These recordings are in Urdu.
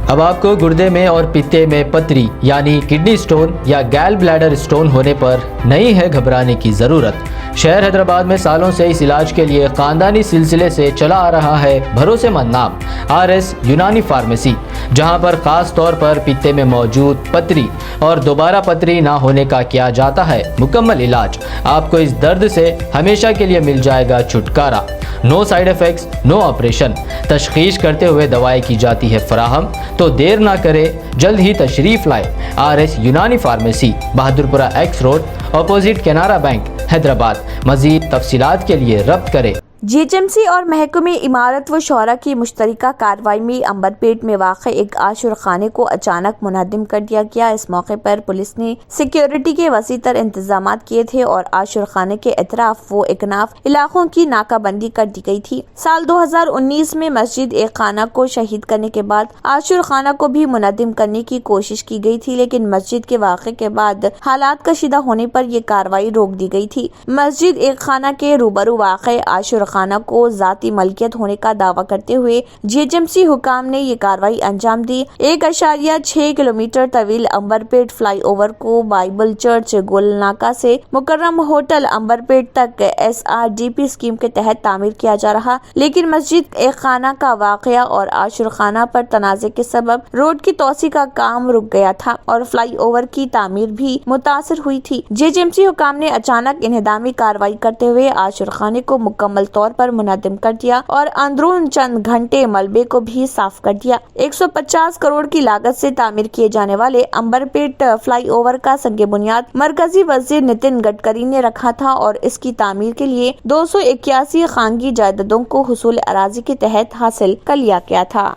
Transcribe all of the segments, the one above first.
اب آپ کو گردے میں اور پتے میں پتری یعنی کڈنی سٹون یا گیل بلیڈر سٹون ہونے پر نہیں ہے گھبرانے کی ضرورت۔ شہر حیدرآباد میں سالوں سے اس علاج کے لیے خاندانی سلسلے سے چلا آ رہا ہے بھروسے مند نام RS یونانی فارمیسی، جہاں پر خاص طور پر پتے میں موجود پتری اور دوبارہ پتری نہ ہونے کا کیا جاتا ہے مکمل علاج۔ آپ کو اس درد سے ہمیشہ کے لیے مل جائے گا چھٹکارا، نو سائیڈ ایفیکٹس، نو آپریشن، تشخیص کرتے ہوئے دوائیں کی جاتی ہے فراہم۔ تو دیر نہ کرے، جلد ہی تشریف لائے RS Unani pharmacy, Bahadurpura X road, opposite Canara bank, Hyderabad. مزید تفصیلات کے لیے ربط کریں۔ GHMC اور محکمہ عمارت و شورا کی مشترکہ کارروائی میں عنبرپیٹ میں واقع ایک عاشور خانے کو اچانک منہدم کر دیا گیا۔ اس موقع پر پولیس نے سیکیورٹی کے وسیع تر انتظامات کیے تھے اور عاشور خانے کے اطراف و اکناف علاقوں کی ناکہ بندی کر دی گئی تھی۔ سال 2019 میں مسجد ایک خانہ کو شہید کرنے کے بعد عاشور خانہ کو بھی منہدم کرنے کی کوشش کی گئی تھی، لیکن مسجد کے واقعے کے بعد حالات کشیدہ ہونے پر یہ کارروائی روک دی گئی تھی۔ مسجد ایک خانہ کے روبرو واقع عاشور خانہ کو ذاتی ملکیت ہونے کا دعویٰ کرتے ہوئے GHMC حکام نے یہ کارروائی انجام دی۔ 1.6 کلومیٹر طویل عنبرپیٹ فلائی اوور کو بائبل چرچ گول ناکہ سے مکرم ہوٹل عنبرپیٹ تک SRDP اسکیم کے تحت تعمیر کیا جا رہا، لیکن مسجد ایک خانہ کا واقعہ اور عاشور خانہ پر تنازع کے سبب روڈ کی توسیع کا کام رک گیا تھا اور فلائی اوور کی تعمیر بھی متاثر ہوئی تھی۔ GHMC حکام نے اچانک انہدامی کارروائی کرتے ہوئے عاشور خانے کو مکمل طور پر منہدم کر دیا اور اندرون چند گھنٹے ملبے کو بھی صاف کر دیا۔ 150 کروڑ کی لاگت سے تعمیر کیے جانے والے عنبرپیٹ فلائی اوور کا سنگ بنیاد مرکزی وزیر نتن گڈکری نے رکھا تھا اور اس کی تعمیر کے لیے 281 خانگی جائیدادوں کو حصول اراضی کے تحت حاصل کر لیا گیا تھا۔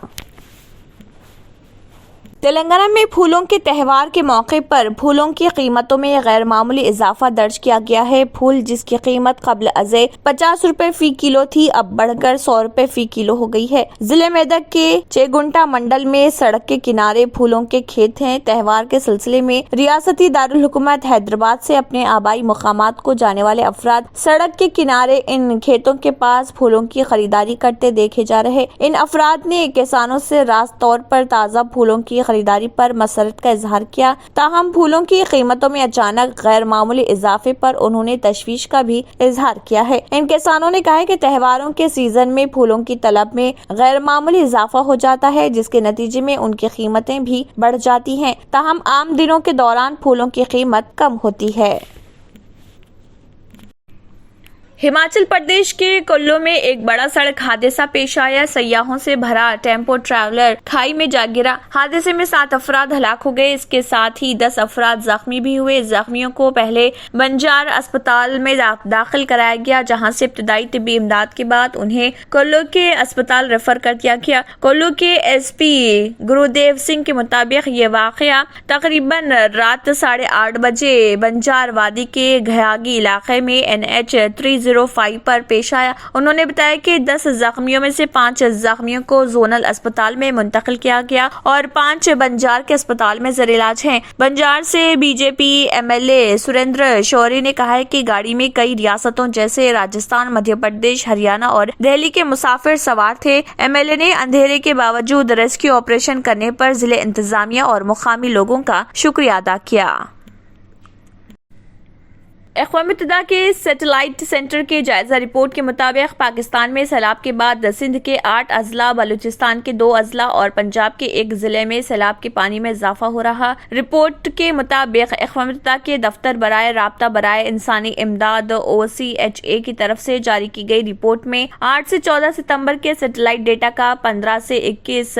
تلنگانہ میں پھولوں کے تہوار کے موقع پر پھولوں کی قیمتوں میں غیر معمولی اضافہ درج کیا گیا ہے۔ پھول جس کی قیمت قبل ازیں 50 روپے فی کلو تھی، اب بڑھ کر 100 روپے فی کلو ہو گئی ہے۔ ضلع میدک کے چیگنٹا منڈل میں سڑک کے کنارے پھولوں کے کھیت ہیں۔ تہوار کے سلسلے میں ریاستی دارالحکومت حیدرآباد سے اپنے آبائی مقامات کو جانے والے افراد سڑک کے کنارے ان کھیتوں کے پاس پھولوں کی خریداری کرتے دیکھے جا رہے۔ ان افراد نے کسانوں سے راست طور پر تازہ پھولوں کی خریداری پر مسرت کا اظہار کیا، تاہم پھولوں کی قیمتوں میں اچانک غیر معمولی اضافے پر انہوں نے تشویش کا بھی اظہار کیا ہے۔ ان کسانوں نے کہا ہے کہ تہواروں کے سیزن میں پھولوں کی طلب میں غیر معمولی اضافہ ہو جاتا ہے، جس کے نتیجے میں ان کی قیمتیں بھی بڑھ جاتی ہیں، تاہم عام دنوں کے دوران پھولوں کی قیمت کم ہوتی ہے۔ ہماچل پردیش کے کلو میں ایک بڑا سڑک حادثہ پیش آیا۔ سیاحوں سے بھرا ٹیمپو ٹریولر کھائی میں جا گرا۔ حادثے میں 7 افراد ہلاک ہو گئے، اس کے ساتھ ہی 10 افراد زخمی بھی ہوئے۔ زخمیوں کو پہلے بنجار اسپتال میں داخل کرایا گیا، جہاں سے ابتدائی طبی امداد کے بعد انہیں کلو کے اسپتال ریفر کر دیا گیا۔ کلو کے SP گرودیو سنگھ کے مطابق یہ واقعہ تقریباً رات 8:30 بجے بنجار وادی کے گھیاگی علاقے میں NH 305 پر پیش آیا۔ انہوں نے بتایا کہ 10 زخمیوں میں سے 5 زخمیوں کو زونل اسپتال میں منتقل کیا گیا اور 5 بنجار کے اسپتال میں زیر علاج ہیں۔ بنجار سے BJP MLA سریندر شوری نے کہا ہے کہ گاڑی میں کئی ریاستوں جیسے راجستھان، مدھیہ پردیش، ہریانہ اور دہلی کے مسافر سوار تھے۔ MLA نے اندھیرے کے باوجود ریسکیو آپریشن کرنے پر ضلع انتظامیہ اور مقامی لوگوں کا شکریہ ادا کیا۔ اقوام متحدہ کے سیٹلائٹ سینٹر کے جائزہ رپورٹ کے مطابق پاکستان میں سیلاب کے بعد سندھ کے 8 اضلاع، بلوچستان کے 2 اضلاع اور پنجاب کے 1 ضلع میں سیلاب کے پانی میں اضافہ ہو رہا۔ رپورٹ کے مطابق اقوام متحدہ کے دفتر برائے رابطہ برائے انسانی امداد OCHA کی طرف سے جاری کی گئی رپورٹ میں 8 سے 14 ستمبر کے سیٹلائٹ ڈیٹا کا 15 سے 21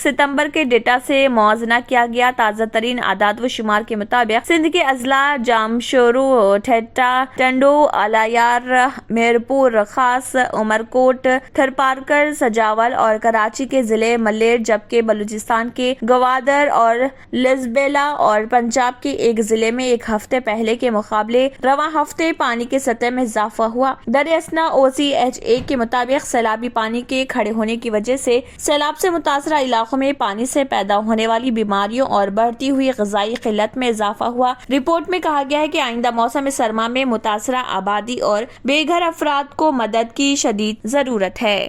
ستمبر کے ڈیٹا سے موازنہ کیا گیا۔ تازہ ترین اعداد و شمار کے مطابق سندھ کے اضلاع جامشورو، ٹھیٹا، ٹنڈو، آلایار، میرپور خاص، عمرکوٹ، تھرپارکر، سجاول اور کراچی کے ضلع ملیر، جبکہ بلوچستان کے گوادر اور لسبیلا اور پنجاب کے 1 ضلع میں ایک ہفتے پہلے کے مقابلے رواں ہفتے پانی کی سطح میں اضافہ ہوا۔ در اثنا OCHA کے مطابق سیلابی پانی کے کھڑے ہونے کی وجہ سے سیلاب سے متاثرہ علاقوں میں پانی سے پیدا ہونے والی بیماریوں اور بڑھتی ہوئی غذائی قلت میں اضافہ ہوا۔ رپورٹ میں کہا گیا ہے کہ آئندہ موسم سرما میں متاثرہ آبادی اور بے گھر افراد کو مدد کی شدید ضرورت ہے۔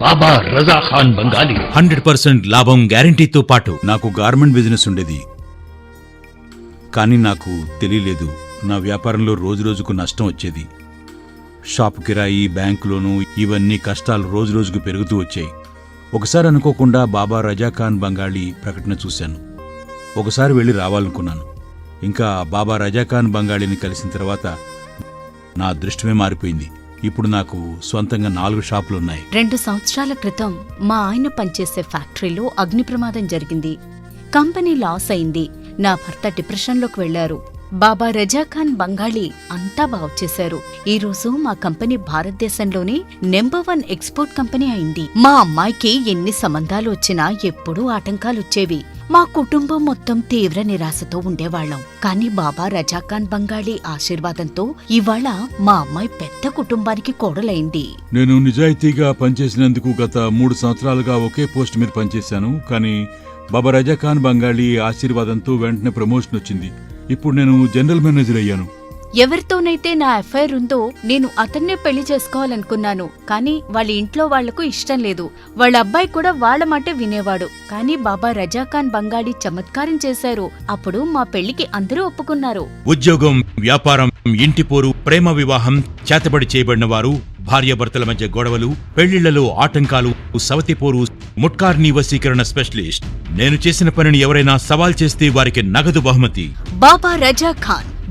బాబా రజా ఖాన్ బంగాలి 100% లాభం గ్యారంటీతో పాటు. నాకు గార్మెంట్ బిజినెస్ ఉండేది, కానీ నాకు తెలియలేదు నా వ్యాపారంలో రోజురోజుకు నష్టం వచ్చేది. షాపు కిరాయి, బ్యాంకు లోను, ఇవన్నీ కష్టాలు రోజురోజుకు పెరుగుతూ వచ్చాయి. ఒకసారి అనుకోకుండా బాబా రజా ఖాన్ బంగాళీ ప్రకటన చూశాను. ఒకసారి వెళ్ళి రావాలనుకున్నాను. ఇంకా బాబా రజా ఖాన్ బంగాళీని కలిసిన తర్వాత నా అదృష్టమే మారిపోయింది. ఇప్పుడు నాకు స్వంతంగా 4 షాపులున్నాయి. 2 సంవత్సరాల క్రితం మా ఆయన పనిచేసే ఫ్యాక్టరీలో అగ్ని ప్రమాదం జరిగింది. కంపెనీ లాస్ అయింది. నా భర్త డిప్రెషన్లోకి వెళ్లారు. బాబా రజాఖాన్ బంగాళీ అంతా బాగుచేశారు. ఈ రోజు మా కంపెనీ భారతదేశంలోనే నెంబర్ 1 ఎక్స్పోర్ట్ కంపెనీ అయింది. మా అమ్మాయికి ఎన్ని సంబంధాలు వచ్చినా ఎప్పుడూ ఆటంకాలొచ్చేవి. మా కుటుంబం మొత్తం తీవ్ర నిరాశతో ఉండేవాళ్లం. కానీ బాబా రజాఖాన్ బంగాళీ ఆశీర్వాదంతో ఇవాళ మా అమ్మాయి పెద్ద కుటుంబానికి కోడలైంది. నేను నిజాయితీగా పనిచేసినందుకు గత 3 సంవత్సరాలుగా ఒకే పోస్ట్ మీద పనిచేశాను. కానీ బాబా రజాఖాన్ బంగాళీ ఆశీర్వాదంతో వెంటనే ప్రమోషన్ వచ్చింది. ఇప్పుడు నేను జనరల్ మేనేజర్ అయ్యాను. ఎవరితోనైతే నా అఫైర్ ఉందో నేను అతన్నే పెళ్లి చేసుకోవాలనుకున్నాను. కానీ వాళ్ళ ఇంట్లో వాళ్లకు ఇష్టం లేదు. వాళ్ళ అబ్బాయి కూడా వాళ్ల మాటే వినేవాడు. కానీ బాబా రజాఖాన్ బంగాళీ చమత్కారం చేశారు. అప్పుడు మా పెళ్లికి అందరూ ఒప్పుకున్నారు. ఉద్యోగం, వ్యాపారం, ఇంటి పోరు, ప్రేమ వివాహం, చేతబడి చేయబడిన వారు, భార్యాభర్తల మధ్య గొడవలు, పెళ్లిళ్లలో ఆటంకాలు, సవతిపోరు, ముట్కార్నీ వశీకరణ స్పెషలిస్ట్. నేను చేసిన పనిని ఎవరైనా సవాల్ చేస్తే వారికి నగదు బహుమతి. బాబా రజాఖాన్,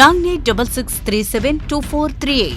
9866372438।